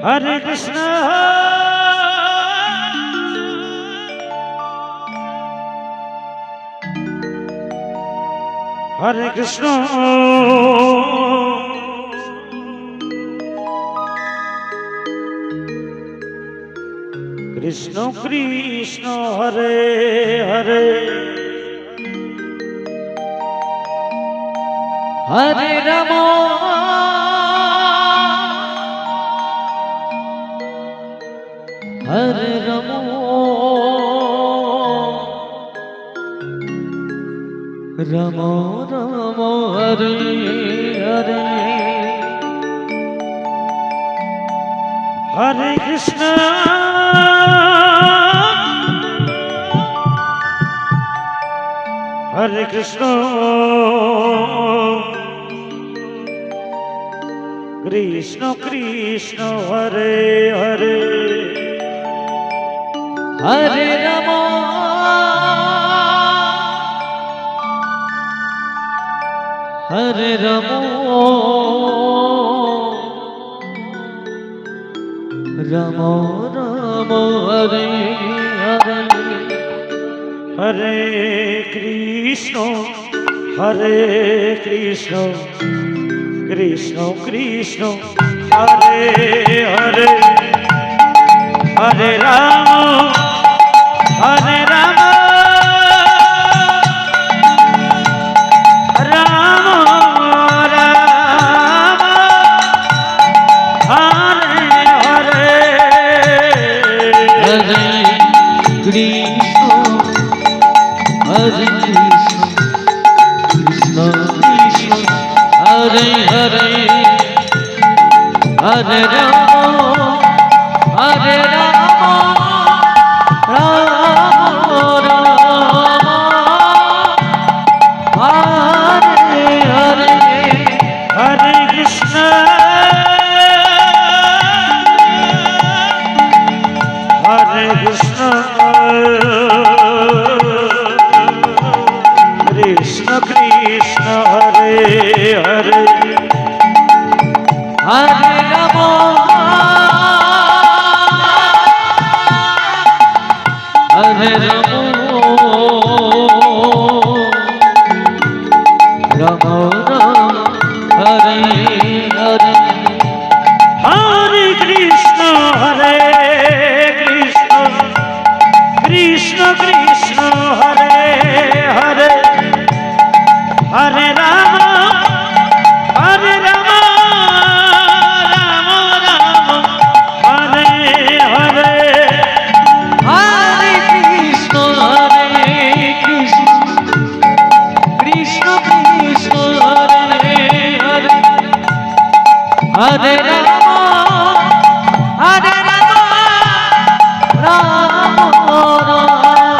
Hare Krishna, Hare Krishna, Krishna Krishna, Hare Hare, Hare Rama, Hare Rama, Rama Rama, Hare Hare, Hare Krishna, Hare Krishna, Krishna Krishna, Hare Hare, Hare Rama, Hare Rama, Rama Rama, Hare Hare, Hare Krishna, Hare Krishna, Krishna Krishna, Hare Hare, Hare Rama, Hare Rama, Hare Rama, Hare Rama, Rama Rama, Hare Hare, Hare Krishna, Hare Krishna, Krishna Krishna, Hare Hare, Hare Rama, Hare Rama, Rama Rama, Hare Hare, Hare Krishna, Hare Krishna, Krishna Krishna, Hare Hare, Hare Rama, Hare Rama, Hare Rama, Hare Rama, Rama Rama,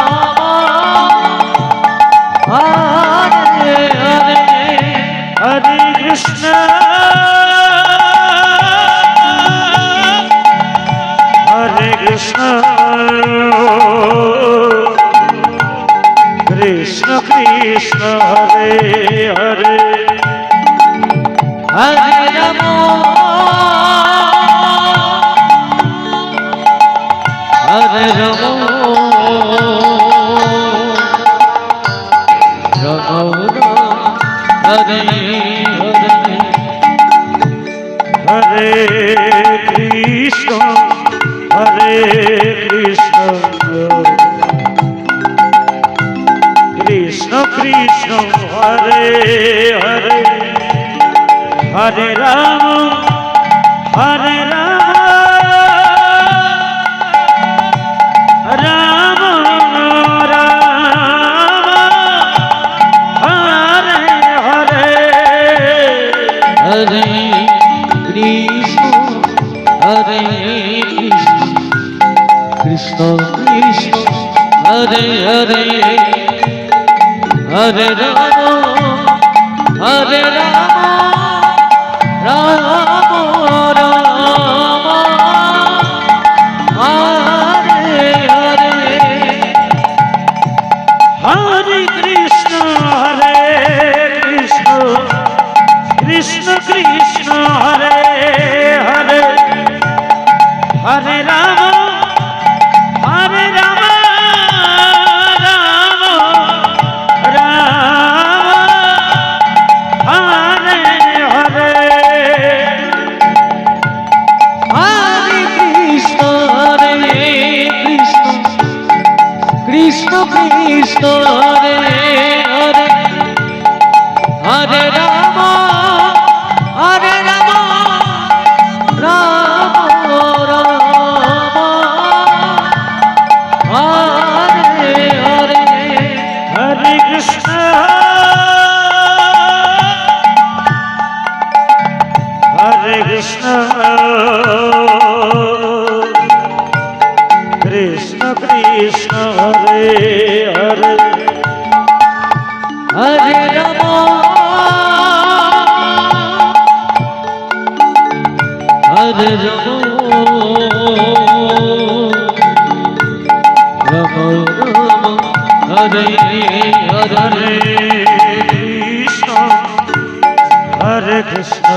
Hare Hare, Hare Krishna, Hare Krishna, Krishna Krishna, Hare Hare, Hare Rama, Hare Rama, Rama Rama, Hare Hare, Hare Krishna, Hare Krishna, Krishna Krishna, Hare Hare, Hare Rama, Hare Rama, Rama Rama, Hare Hare, Hare Krishna, Hare Krishna, Krishna Krishna, Hare Hare, Hare Rama, Hare Rama, Rama Rama, Hare Hare, Hare Krishna, Hare Krishna, Krishna Krishna, Hare Hare, Krishna Hare Hare Hare Ram Ram Ram Hare Hare Hare Krishna Krishna Krishna Hare Hare Hare Ram Hare Ram Ram Ram Hare Hare Krishna Hare Krishna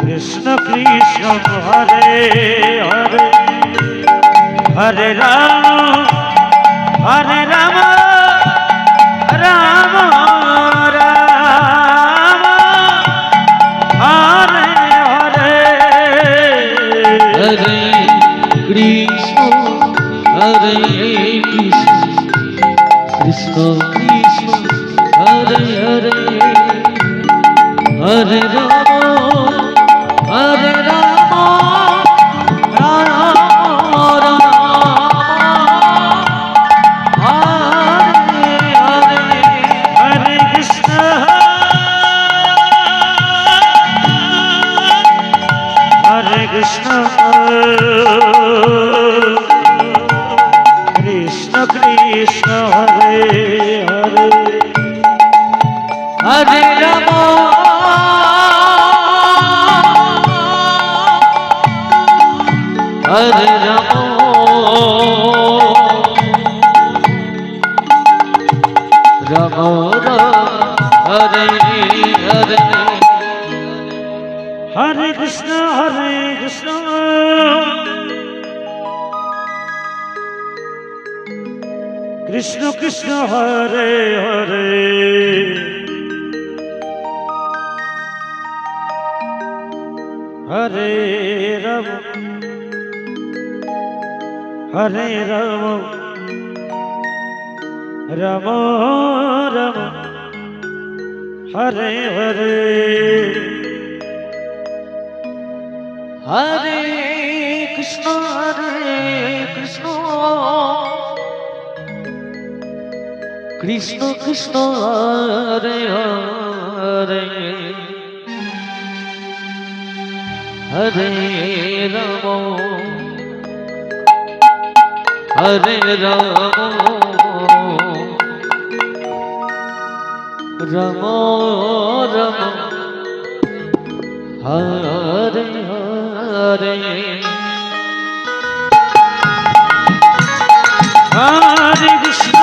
Krishna Krishna Hare Hare Hare Ram Ram Ram Hare Hare Hare Krishna Hare Krishna Krishna Krishna Hare Hare Hare Ram Hare Ram Ram Ram Hare Hare Hare Krishna Krishna Krishna Hare Hare Hare Ram Hare Ram Ram Ram Hare Hare Hare Krishna Krishna Krishna Hare Hare Hare Ram Hare Ram Ram Ram Hare Hare Hare Krishna Krishna Krishna Hare Hare Hare Ram Hare Ram Ram Ram Hare Hare Hare Krishna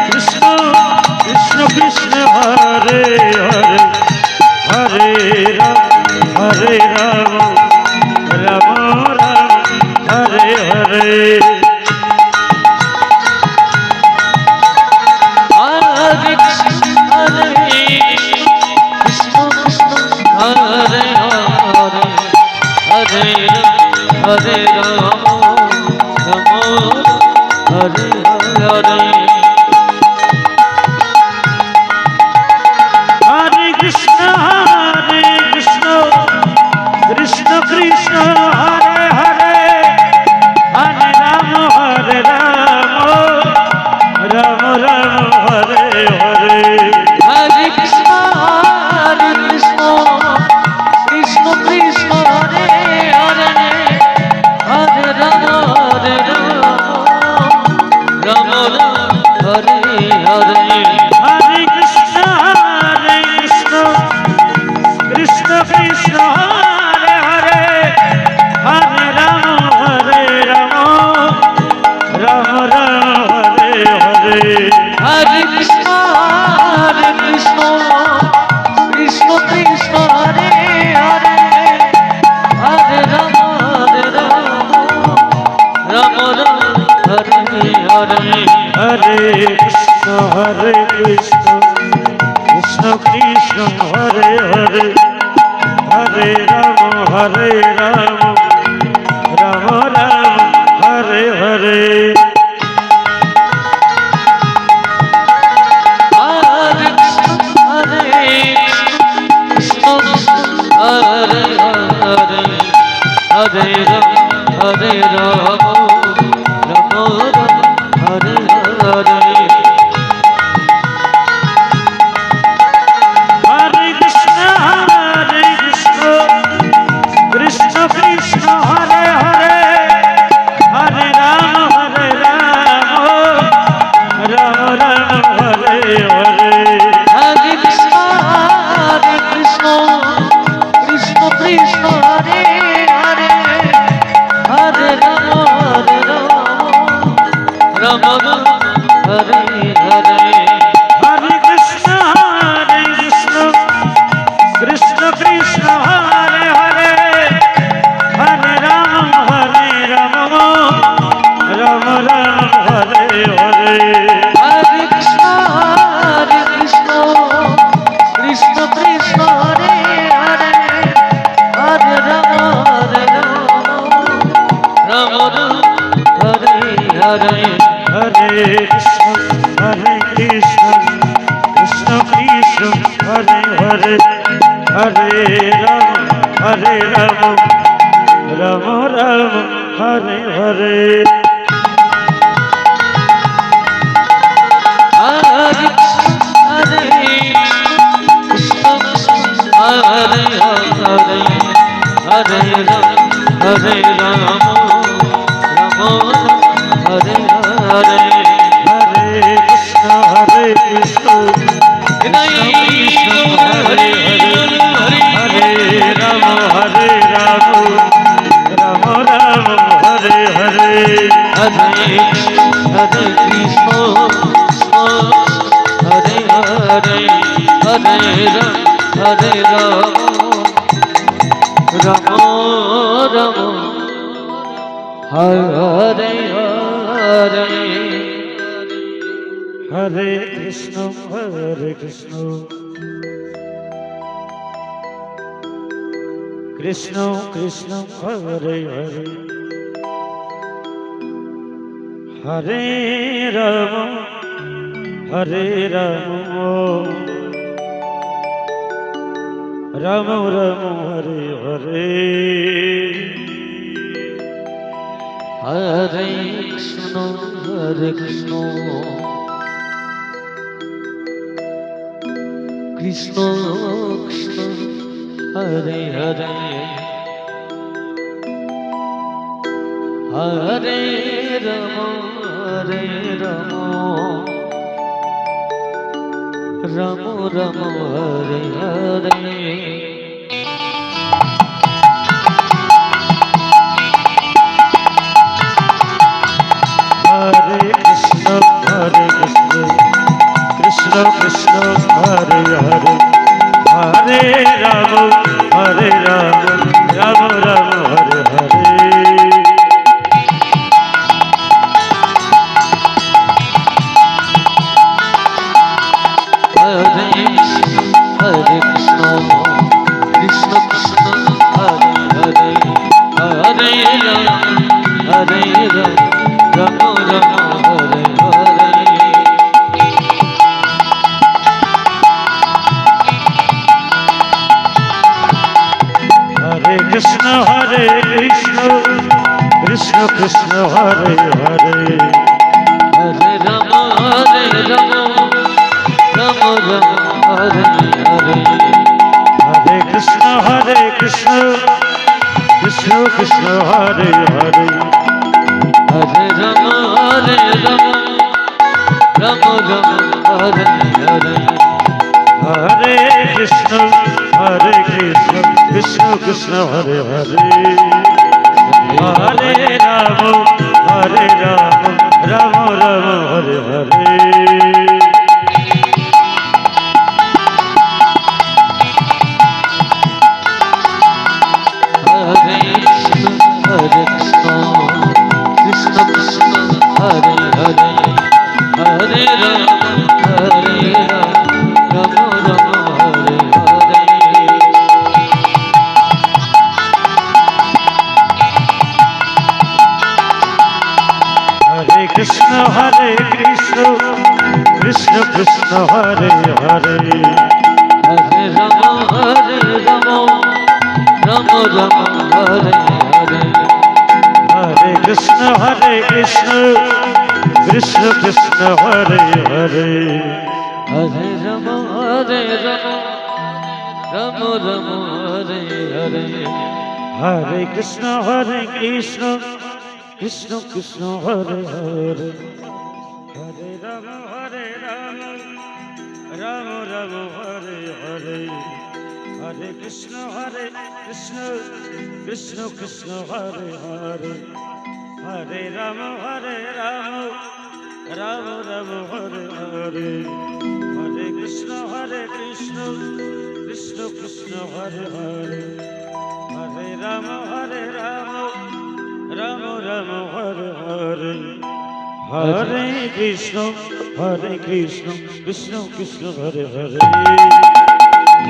Krishna Krishna Krishna Hare Hare Hare Ram Ram Ram Hare Hare Hare Krishna Krishna Krishna Hare Hare Hare Hare Ram Ram Hare Hare Hare Krishna Krishna Krishna Hare Hare Hare Ram Ram Ram Hare Hare Hare Krishna Krishna Krishna Hare Hare Hare Ram Ram Ram Hare Hare Hare Krishna Krishna Krishna Hare Hare Hare Ram Ram Ram Hare Hare Hare Krishna Krishna Krishna Hare Hare Hare Ram Ram Ram Hare Hare Hare Krishna Krishna Krishna Hare Hare Hare Ram Ram Ram Hare Hare Hare Hare Ram Hare Ram Ram Ram Hare Hare Hare Krishna Krishna Krishna Hare Hare Hare Ram Ram Ram Hare Hare Hare Krishna Krishna Krishna Hare Hare Hare Rama Rama Rama Hare Hare Hare Krishna Krishna Krishna Hare Hare Hare Ram Ram Ram Hare Hare Hare Krishna Krishna Krishna Hare Hare Hare Rama Rama Rama Hare Hare Hare Krishna Krishna Krishna Hare Hare Hare Ram Ram Ram Hare Hare Hare Krishna Hare Hare Hare Ram Hare Rama Hare Hare Hare Krishna Krishna Hare Hare Hare Ram Ram Ram Hare Hare Hare Krishna Hare Hare Hare Ram Hare Rama Rama Rama Hare Hare Hare Krishna Krishna Krishna Hare Hare Hare Rama Rama Rama Hare Hare Hare Krishna Krishna Krishna Hare Hare Hare Rama Rama Rama Hare Hare Hare Krishna Krishna Krishna Hare Hare Hare Rama Rama Rama Hare Hare Hare Krishna Krishna Krishna Hare Hare Hare Rama Rama Rama Hare Hare Hare Krishna Krishna Krishna Hare Hare Hare Rama Rama Rama Hare Hare Hare Krishna Krishna Krishna Hare Hare Hare Rama Rama Hare Hare Hare Krishna Krishna Krishna Hare Hare Hare Rama Rama Rama Hare Hare Hare Krishna Krishna Krishna Hare Hare Hare Rama Rama Hare Hare Hare Krishna Hare Hare Hare Krishna Krishna Krishna Hare Hare Hare Rama Hare Rama Rama Rama Hare Hare Hare Krishna Krishna Krishna Hare Hare Hare Rama Rama Rama Hare Hare Hare Krishna Krishna Krishna Hare Hare Hare Rama Rama Hare Hare Hare Krishna Krishna Krishna Hare Hare Hare Rama Rama Hare Hare Hare Krishna Krishna Krishna Hare Hare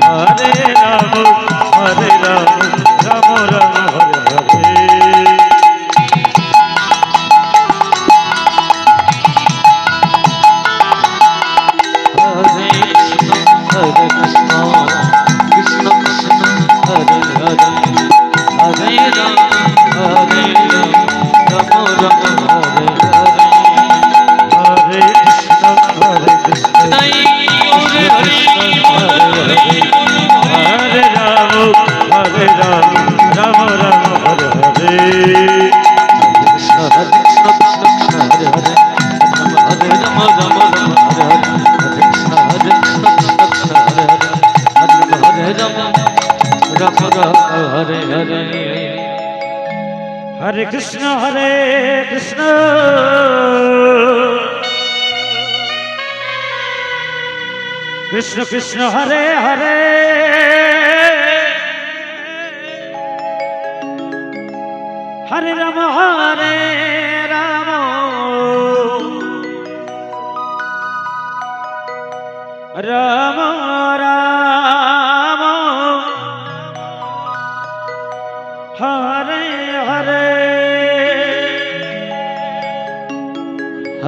Hare Rama Rama Hare Hare Hare Krishna Krishna Krishna Hare Hare Hare Rama Rama Rama Hare Hare Hare Krishna Hare Hare Rama Rama Hare Hare Krishna Krishna Krishna Hare Hare Hare Rama Rama Hare Hare Hare Krishna Krishna Krishna Hare Hare Hare Rama Rama Hare Hare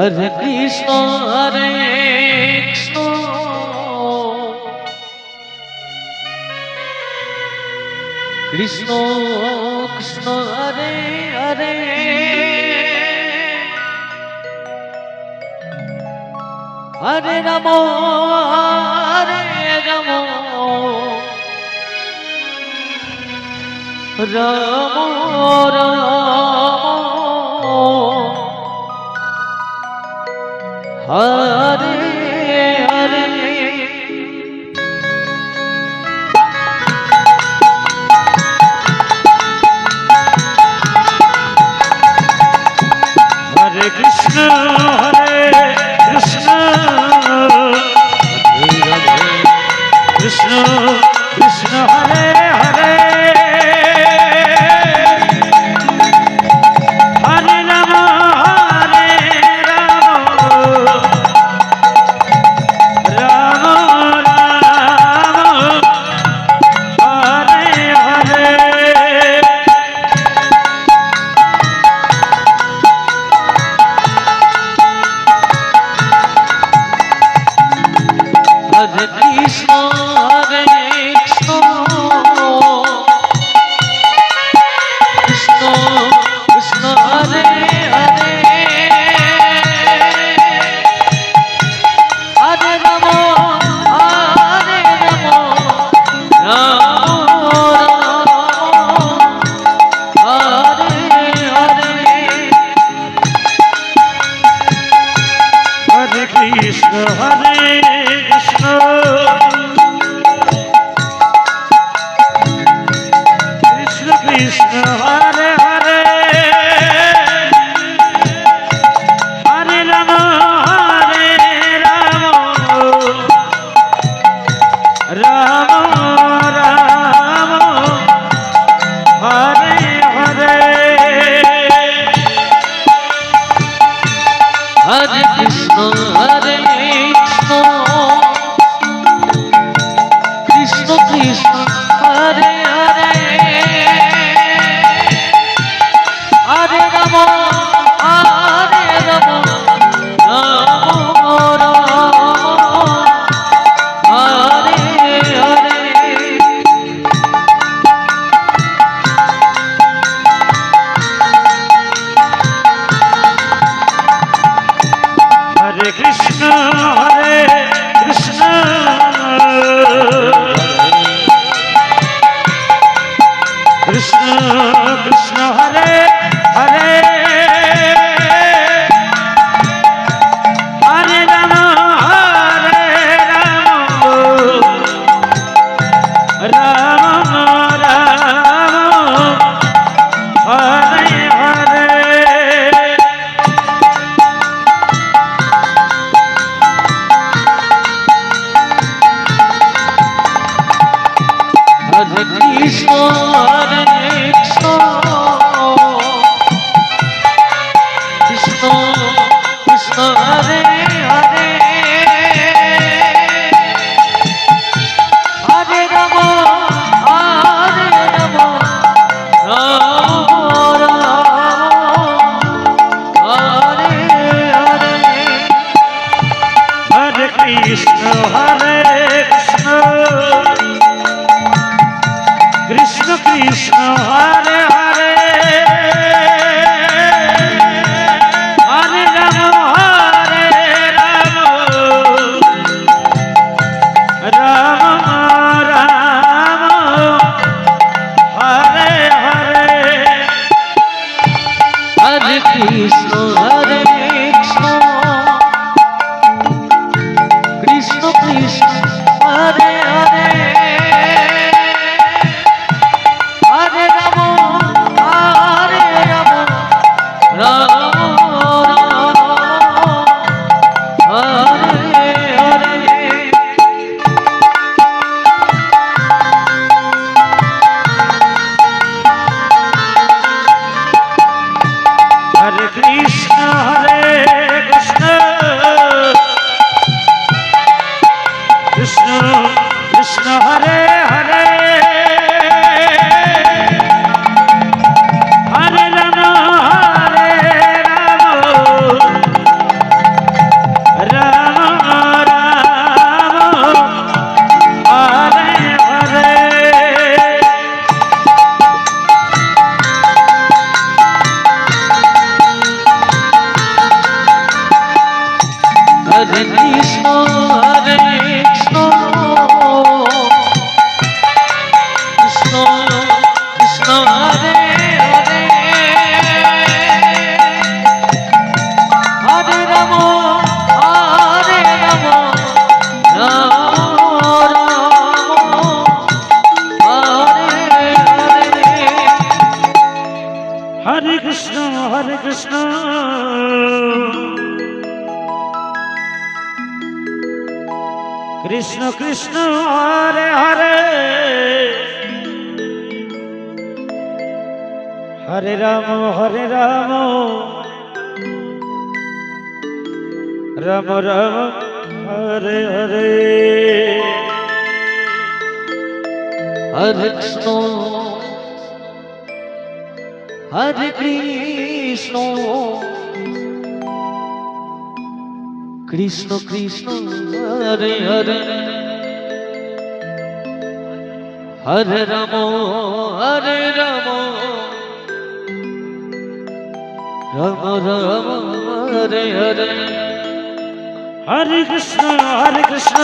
Hare Krishna Krishna Krishna Hare Hare Hare Rama Rama Rama Hare Hare Hare Krishna Krishna Krishna Hare Hare Hare Rama Rama Rama Hare Hare Hare Krishna Krishna Krishna Hare Hare Hare Rama Krishna Hare Krishna Krishna Krishna Hare Hare Hare Ram Ram Hare Hare Hare Krishna Krishna Krishna Hare Hare Hare Ram Ram Ram Hare Hare Hare Krishna Hare Krishna Krishna Krishna Hare Hare Hare Ram Ram Hare Hare Hare Krishna Krishna Krishna Krishna Hare Hare Hare Ram Ram Ram Hare Hare Hare Krishna Krishna Krishna Krishna Hare Hare Hare Ram Ram Hare Hare Hare Krishna Krishna Krishna Hare Hare Hare Ram Ram Ram Hare Hare Hare Krishna Hare Krishna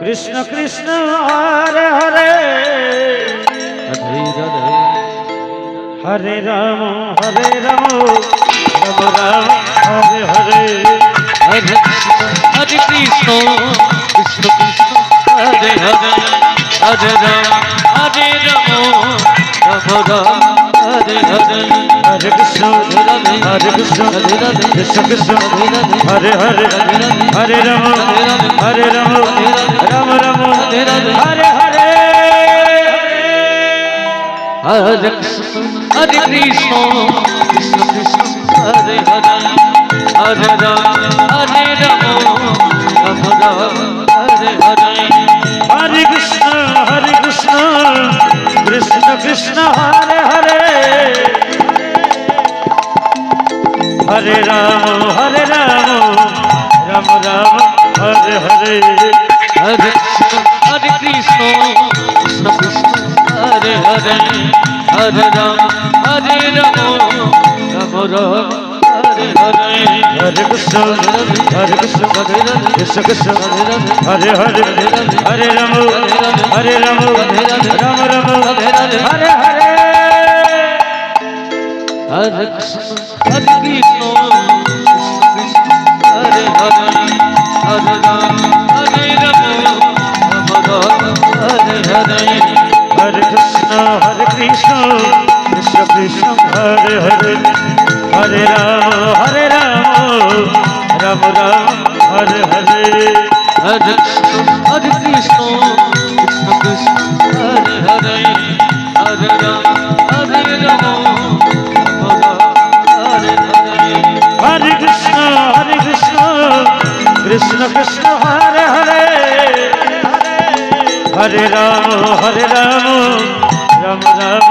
Krishna Krishna Hare Hare Hare Ram Ram Ram Hare Hare Hare Krishna Krishna Krishna Hare Hare Hare Hare Hare Ram Ram Ram Hare Hare Hare Krishna Krishna Krishna Krishna Hare Hare Hare Ram Ram Ram Hare Hare Hare Krishna Krishna Krishna Hare Hare Hare Ram Ram Ram Hare Hare Hare Krishna Krishna Krishna Hare Hare Hare Ram Ram Ram Hare Hare Hare Krishna Krishna Krishna Hare Hare Hare Ram Ram Ram Hare Hare Hare Krishna Krishna Krishna Hare Hare Hare Ram Ram Ram Hare Hare Hare Krishna Krishna Krishna Hare Hare Hare Ram Ram Ram Hare Hare Hare Krishna Krishna Krishna Hare Hare Hare Ram Hare Hare Hare Krishna Krishna Krishna Hare Hare Hare Ram Ram Ram Hare Hare Hare Krishna Krishna Krishna Hare Hare Hare Ram Ram Ram